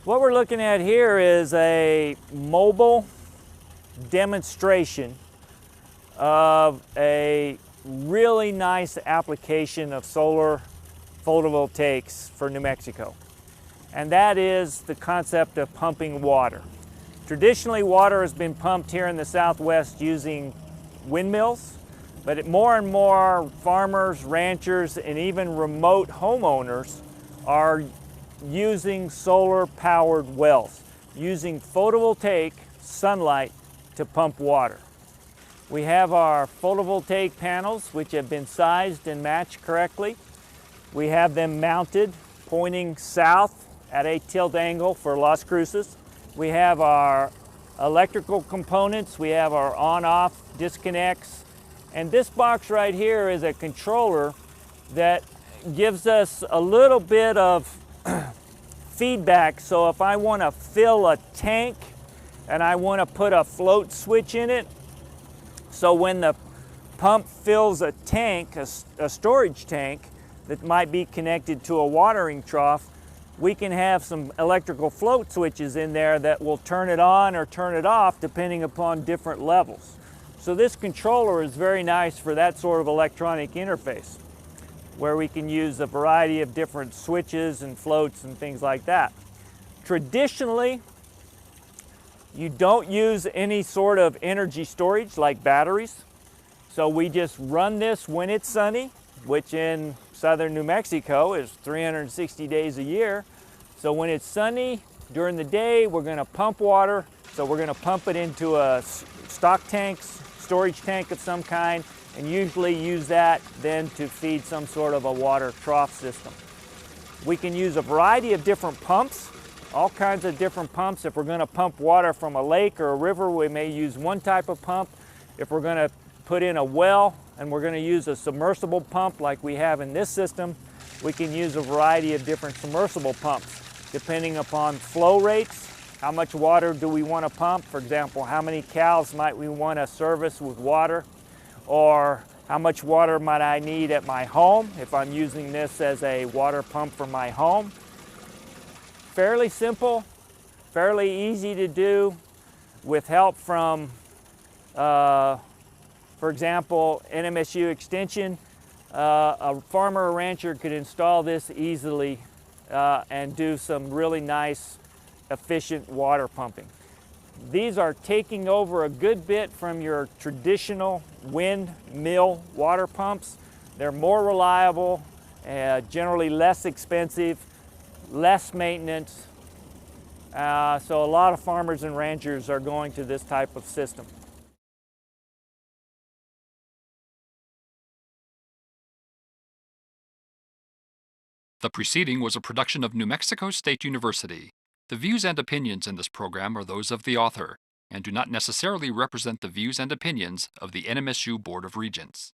What we're looking at here is a mobile demonstration of a really nice application of solar photovoltaics for New Mexico. And that is the concept of pumping water. Traditionally, water has been pumped here in the Southwest using windmills, but more and more farmers, ranchers, and even remote homeowners are using solar-powered wells, using photovoltaic sunlight to pump water. We have our photovoltaic panels, which have been sized and matched correctly. We have them mounted, pointing south at a tilt angle for Las Cruces. We have our electrical components. We have our on-off disconnects. And this box right here is a controller that gives us a little bit of feedback. So if I want to fill a tank and I want to put a float switch in it, so when the pump fills a tank, a storage tank that might be connected to a watering trough, we can have some electrical float switches in there that will turn it on or turn it off depending upon different levels. So this controller is very nice for that sort of electronic interface, where we can use a variety of different switches and floats and things like that. Traditionally, you don't use any sort of energy storage like batteries. So we just run this when it's sunny, which in southern New Mexico is 360 days a year. So when it's sunny during the day, we're going to pump water. So we're going to pump it into a stock tank, storage tank of some kind, and usually use that then to feed some sort of a water trough system. We can use a variety of different pumps, all kinds of different pumps. If we're going to pump water from a lake or a river, we may use one type of pump. If we're going to put in a well and we're going to use a submersible pump like we have in this system, we can use a variety of different submersible pumps depending upon flow rates. How much water do we want to pump? For example, how many cows might we want to service with water? Or how much water might I need at my home if I'm using this as a water pump for my home? Fairly simple, fairly easy to do with help from, for example, NMSU Extension. A farmer or rancher could install this easily and do some really nice, efficient water pumping. These are taking over a good bit from your traditional windmill water pumps. They're more reliable, generally less expensive, less maintenance. So a lot of farmers and ranchers are going to this type of system. The preceding was a production of New Mexico State University. The views and opinions in this program are those of the author and do not necessarily represent the views and opinions of the NMSU Board of Regents.